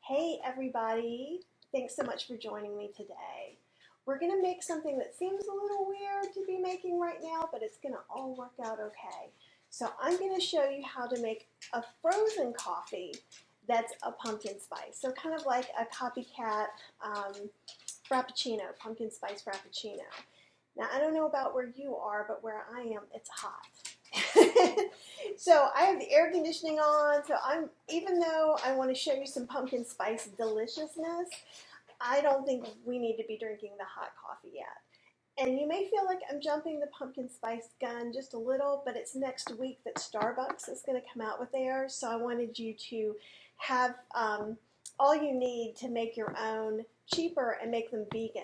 Hey everybody, thanks so much for joining me today. We're going to make something that seems a little weird to be making right now, but it's going to all work out okay. So I'm going to show you how to make a frozen coffee that's a pumpkin spice. So kind of like a Copycat Frappuccino, pumpkin spice Frappuccino. Now I don't know about where you are, but where I am, it's hot. So I have the air conditioning on, so even though I want to show you some pumpkin spice deliciousness, I don't think we need to be drinking the hot coffee yet. And you may feel like I'm jumping the pumpkin spice gun just a little, but it's next week that Starbucks is going to come out with theirs, so I wanted you to have all you need to make your own cheaper and make them vegan.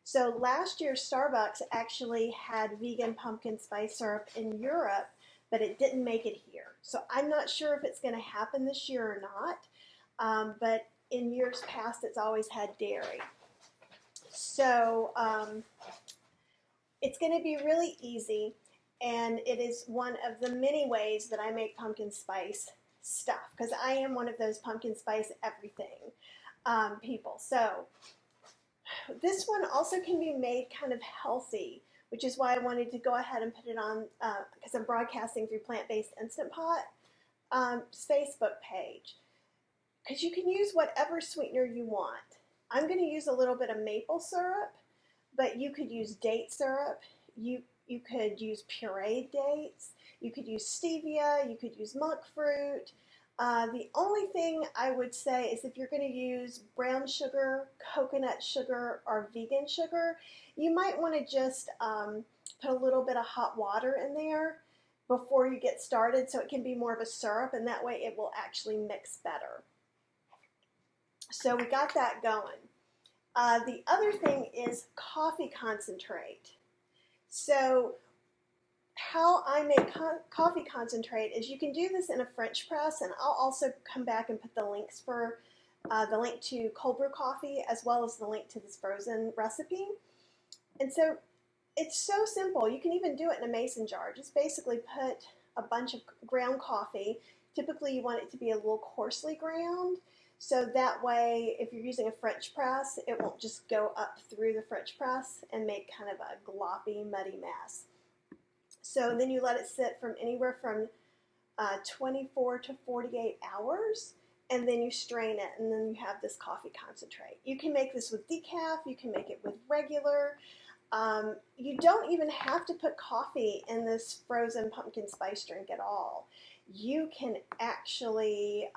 So last year Starbucks actually had vegan pumpkin spice syrup in Europe, but it didn't make it here. So I'm not sure if it's going to happen this year or not, but in years past it's always had dairy. So it's going to be really easy, and it is one of the many ways that I make pumpkin spice stuff, because I am one of those pumpkin spice everything people. So this one also can be made kind of healthy, which is why I wanted to go ahead and put it on, because I'm broadcasting through Plant-Based Instant Pot Facebook page. Because you can use whatever sweetener you want. I'm going to use a little bit of maple syrup, but you could use date syrup. You could use pureed dates. You could use stevia. You could use monk fruit. The only thing I would say is if you're going to use brown sugar, coconut sugar, or vegan sugar, you might want to just put a little bit of hot water in there before you get started so it can be more of a syrup, and that way it will actually mix better. So we got that going. The other thing is coffee concentrate. So how I make coffee concentrate is you can do this in a French press, and I'll also come back and put the links for the link to cold brew coffee as well as the link to this frozen recipe. And so it's so simple. You can even do it in a mason jar. Just basically put a bunch of ground coffee. Typically you want it to be a little coarsely ground, so that way if you're using a French press, it won't just go up through the French press and make kind of a gloppy, muddy mess. So then you let it sit from anywhere from 24 to 48 hours, and then you strain it, and then you have this coffee concentrate. You can make this with decaf, you can make it with regular. You don't even have to put coffee in this frozen pumpkin spice drink at all. You can actually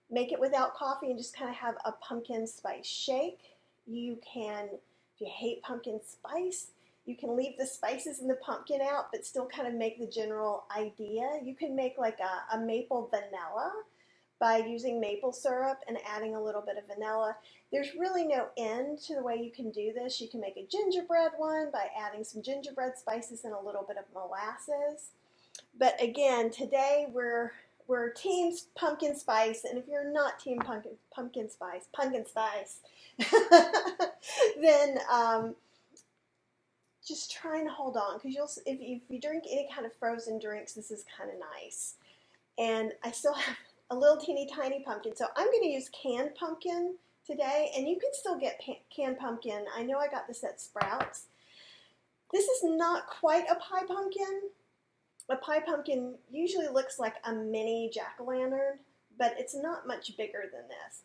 make it without coffee and just kind of have a pumpkin spice shake. You can, if you hate pumpkin spice, you can leave the spices and the pumpkin out, but still kind of make the general idea. You can make like a maple vanilla by using maple syrup and adding a little bit of vanilla. There's really no end to the way you can do this. You can make a gingerbread one by adding some gingerbread spices and a little bit of molasses. But again, today we're team pumpkin spice, and if you're not team pumpkin spice, then just try and hold on, because if you drink any kind of frozen drinks, this is kind of nice. And I still have a little teeny tiny pumpkin, so I'm going to use canned pumpkin today, and you can still get canned pumpkin. I know I got this at Sprouts. This is not quite a pie pumpkin. A pie pumpkin usually looks like a mini jack-o'-lantern, but it's not much bigger than this.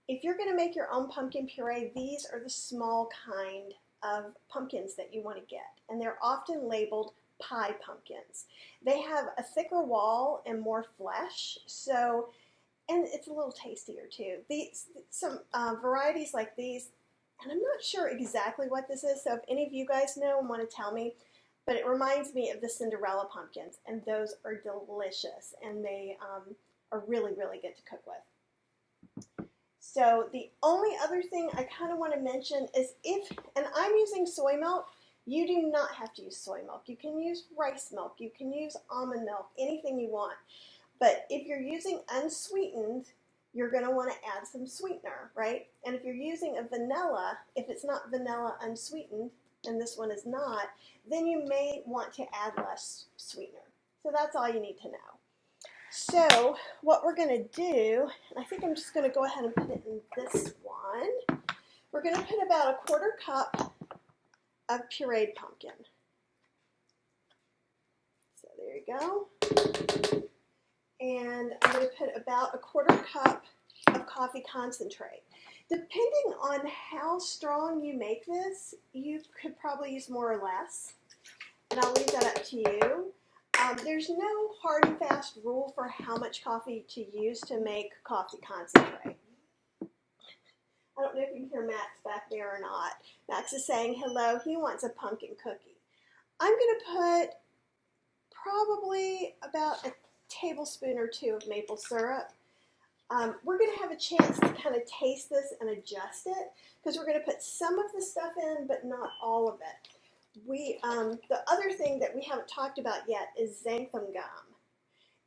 If you're going to make your own pumpkin puree, these are the small kind of pumpkins that you want to get, and they're often labeled pie pumpkins. They have a thicker wall and more flesh, so, and it's a little tastier too. Some varieties like these, and I'm not sure exactly what this is, so if any of you guys know and want to tell me, but it reminds me of the Cinderella pumpkins, and those are delicious, and they are really, really good to cook with. So the only other thing I kind of want to mention is and I'm using soy milk, you do not have to use soy milk. You can use rice milk, you can use almond milk, anything you want. But if you're using unsweetened, you're going to want to add some sweetener, right? And if you're using a vanilla, if it's not vanilla unsweetened, and this one is not, then you may want to add less sweetener. So that's all you need to know. So what we're going to do, and I think I'm just going to go ahead and put it in this one. We're going to put about a 1/4 cup of pureed pumpkin. So there you go. And I'm going to put about a 1/4 cup of coffee concentrate. Depending on how strong you make this, you could probably use more or less. And I'll leave that up to you. There's no hard and fast rule for how much coffee to use to make coffee concentrate. I don't know if you can hear Max back there or not. Max is saying hello. He wants a pumpkin cookie. I'm going to put probably about a tablespoon or 2 of maple syrup. We're going to have a chance to kind of taste this and adjust it because we're going to put some of the stuff in, but not all of it. The other thing that we haven't talked about yet is xanthan gum.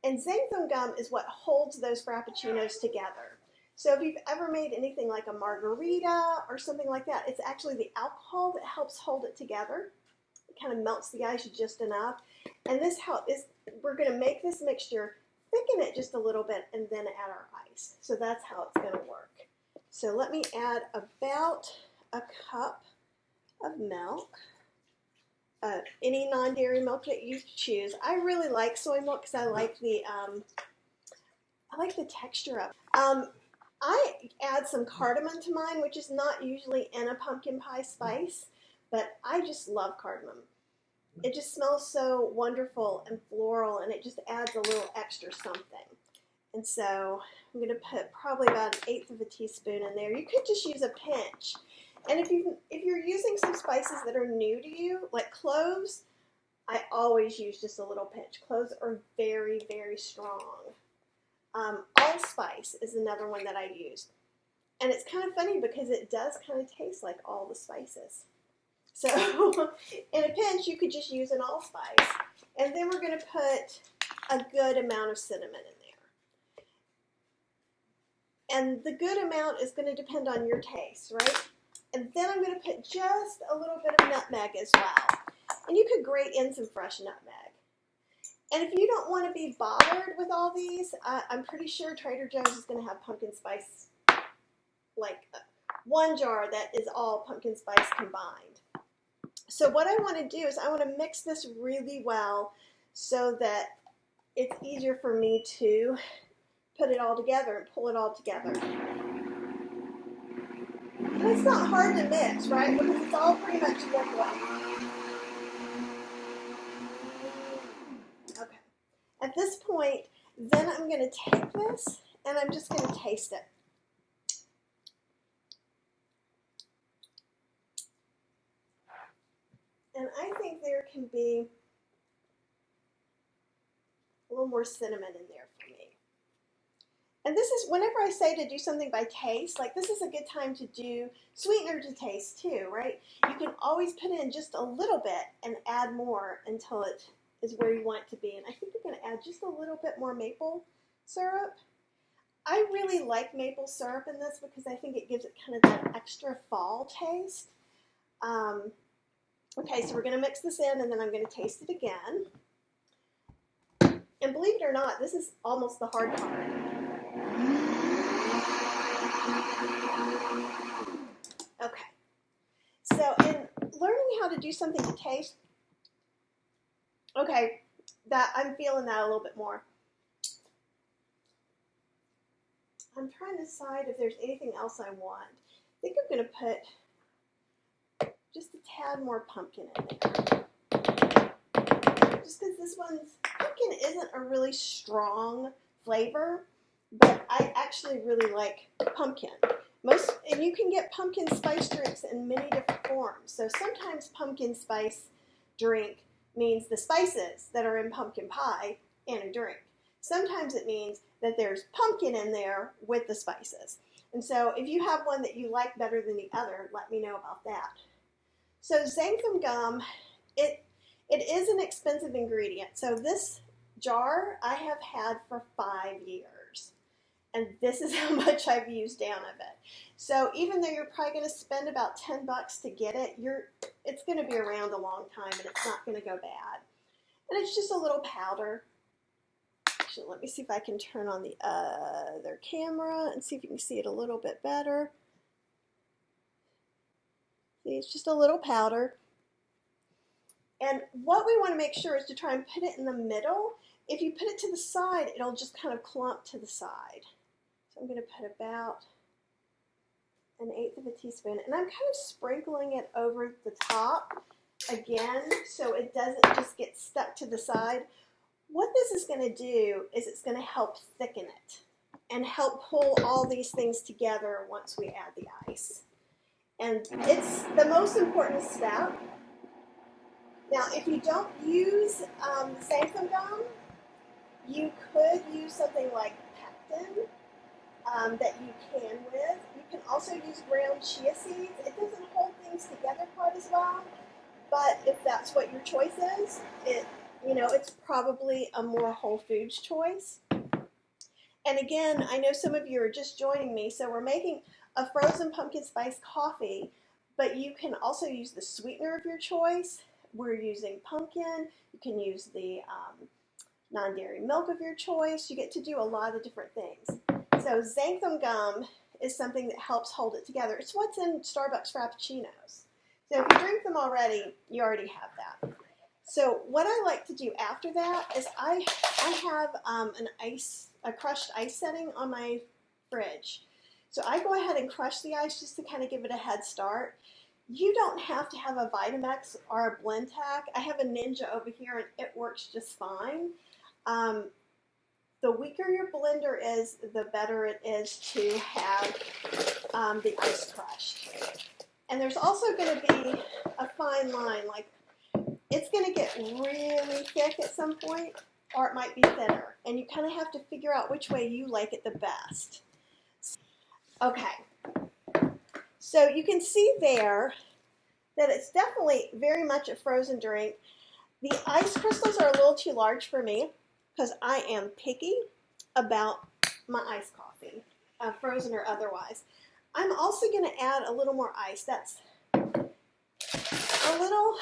And xanthan gum is what holds those frappuccinos together. So if you've ever made anything like a margarita or something like that, it's actually the alcohol that helps hold it together. It kind of melts the ice just enough. And we're going to make this mixture, thicken it just a little bit, and then add our ice. So that's how it's going to work. So let me add about a cup of milk. Any non-dairy milk that you choose. I really like soy milk because I like the texture of it. I add some cardamom to mine, which is not usually in a pumpkin pie spice, but I just love cardamom. It just smells so wonderful and floral, and it just adds a little extra something. And so I'm going to put probably about 1/8 of a teaspoon in there. You could just use a pinch. And if you're using some spices that are new to you, like cloves, I always use just a little pinch. Cloves are very, very strong. Allspice is another one that I use. And it's kind of funny because it does kind of taste like all the spices. So in a pinch, you could just use an allspice. And then we're going to put a good amount of cinnamon in there. And the good amount is going to depend on your taste, right? And then I'm going to put just a little bit of nutmeg as well. And you could grate in some fresh nutmeg. And if you don't want to be bothered with all these, I'm pretty sure Trader Joe's is going to have pumpkin spice, like one jar that is all pumpkin spice combined. So what I want to do is I want to mix this really well so that it's easier for me to put it all together and pull it all together. And it's not hard to mix, right? Because it's all pretty much liquid. Okay. At this point, then I'm going to take this and I'm just going to taste it. And I think there can be a little more cinnamon in there for me. And this is, whenever I say to do something by taste, like this is a good time to do sweetener to taste too, right? You can always put in just a little bit and add more until it is where you want it to be. And I think we're going to add just a little bit more maple syrup. I really like maple syrup in this because I think it gives it kind of that extra fall taste. Okay, so we're going to mix this in and then I'm going to taste it again. And believe it or not, this is almost the hard part. Okay, so in learning how to do something to taste, okay, that I'm feeling that a little bit more. I'm trying to decide if there's anything else I want. I think I'm going to put just a tad more pumpkin in there. Just because this one's, pumpkin isn't a really strong flavor, but I actually really like pumpkin. And you can get pumpkin spice drinks in many different forms. So sometimes pumpkin spice drink means the spices that are in pumpkin pie in a drink. Sometimes it means that there's pumpkin in there with the spices. And so if you have one that you like better than the other, let me know about that. So xanthan gum, it is an expensive ingredient. So this jar I have had for 5 years. And this is how much I've used down of it. So even though you're probably going to spend about $10 to get it, it's going to be around a long time and it's not going to go bad. And it's just a little powder. Actually, let me see if I can turn on the other camera and see if you can see it a little bit better. See, it's just a little powder. And what we want to make sure is to try and put it in the middle. If you put it to the side, it'll just kind of clump to the side. So I'm going to put about 1/8 of a teaspoon, and I'm kind of sprinkling it over the top again so it doesn't just get stuck to the side. What this is going to do is it's going to help thicken it and help pull all these things together once we add the ice. And it's the most important step. Now, if you don't use xanthan gum, you could use something like pectin that you can with. You can also use ground chia seeds. It doesn't hold things together quite as well, but if that's what your choice is, it's probably a more whole foods choice. And again, I know some of you are just joining me, so we're making a frozen pumpkin spice coffee, but you can also use the sweetener of your choice. We're using pumpkin. You can use the non-dairy milk of your choice. You get to do a lot of different things. So xanthan gum is something that helps hold it together. It's what's in Starbucks Frappuccinos. So if you drink them already, you already have that. So what I like to do after that is I have a crushed ice setting on my fridge. So I go ahead and crush the ice just to kind of give it a head start. You don't have to have a Vitamix or a Blendtec. I have a Ninja over here and it works just fine. The weaker your blender is, the better it is to have the ice crushed. And there's also going to be a fine line, like it's going to get really thick at some point, or it might be thinner. And you kind of have to figure out which way you like it the best. Okay, so you can see there that it's definitely very much a frozen drink. The ice crystals are a little too large for me because I am picky about my iced coffee, frozen or otherwise. I'm also going to add a little more ice. That's a little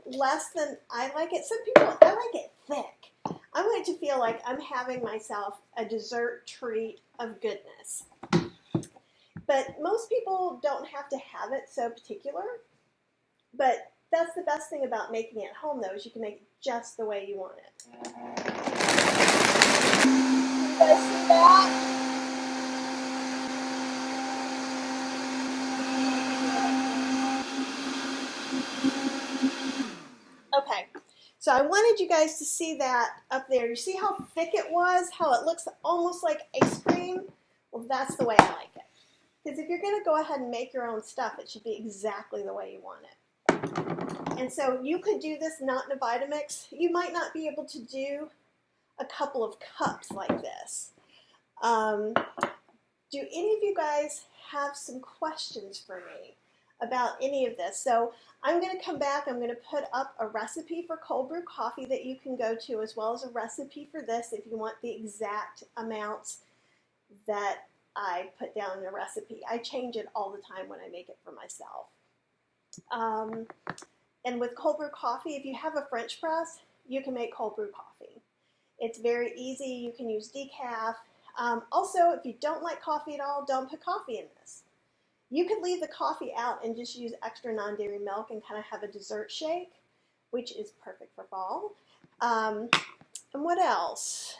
less than I like it. Some people, I like it thick. I want it to feel like I'm having myself a dessert treat of goodness. But most people don't have to have it so particular. But that's the best thing about making it at home, though, is you can make it just the way you want it. You guys see that? Okay, so I wanted you guys to see that up there. You see how thick it was? How it looks almost like ice cream? Well, that's the way I like it. Because if you're going to go ahead and make your own stuff, it should be exactly the way you want it. And so you could do this not in a Vitamix. You might not be able to do a couple of cups like this. Do any of you guys have some questions for me about any of this? So I'm going to come back. I'm going to put up a recipe for cold brew coffee that you can go to, as well as a recipe for this if you want the exact amounts that I put down in a recipe. I change it all the time when I make it for myself. And with cold brew coffee, if you have a French press, you can make cold brew coffee. It's very easy. You can use decaf. Also, if you don't like coffee at all, don't put coffee in this. You could leave the coffee out and just use extra non-dairy milk and kind of have a dessert shake, which is perfect for fall. And what else?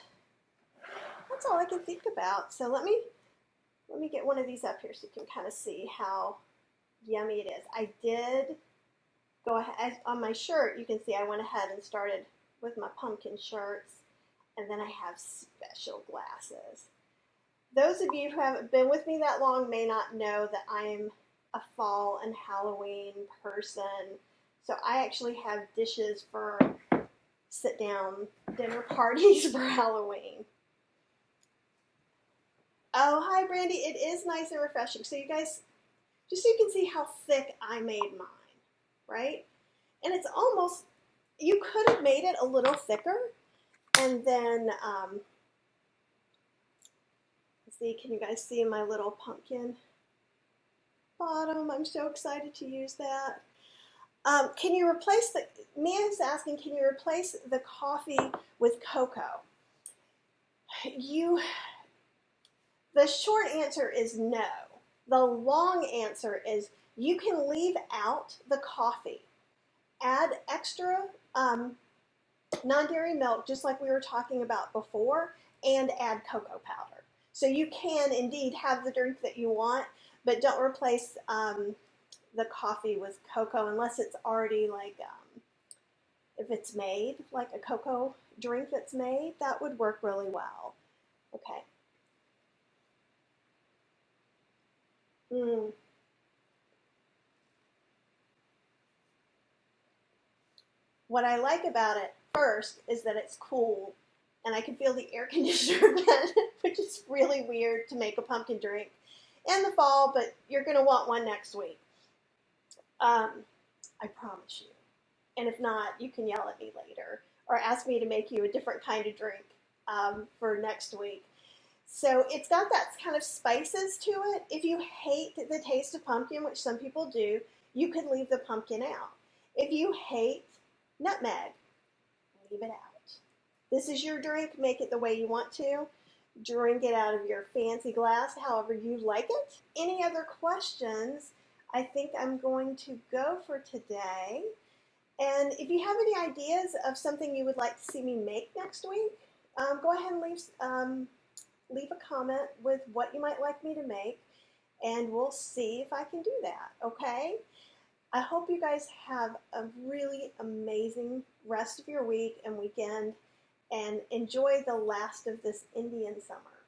That's all I can think about. So let me get one of these up here so you can kind of see how yummy it is. I did go ahead, on my shirt, you can see I went ahead and started with my pumpkin shirts, and then I have special glasses. Those of you who haven't been with me that long may not know that I'm a fall and Halloween person. So I actually have dishes for sit-down dinner parties for Halloween. Oh, hi, Brandy. It is nice and refreshing. So you guys, just so you can see how thick I made mine, right? And it's almost, you could have made it a little thicker. And then, let's see, can you guys see my little pumpkin bottom? I'm so excited to use that. Can you replace Mia's asking, can you replace the coffee with cocoa? You, the short answer is no. The long answer is you can leave out the coffee. Add extra non-dairy milk, just like we were talking about before, and add cocoa powder. So you can indeed have the drink that you want, but don't replace the coffee with cocoa unless it's already like, if it's made, like a cocoa drink that's made, that would work really well. Okay. Mm. What I like about it first is that it's cool and I can feel the air conditioner vent, which is really weird to make a pumpkin drink in the fall, but you're going to want one next week. Um, I promise you. And if not, you can yell at me later or ask me to make you a different kind of drink for next week. So it's got that kind of spices to it. If you hate the taste of pumpkin, which some people do, you could leave the pumpkin out. If you hate nutmeg, leave it out. This is your drink. Make it the way you want to. Drink it out of your fancy glass, however you like it. Any other questions? I think I'm going to go for today. And if you have any ideas of something you would like to see me make next week, go ahead and leave a comment with what you might like me to make, and we'll see if I can do that, okay? I hope you guys have a really amazing rest of your week and weekend, and enjoy the last of this Indian summer.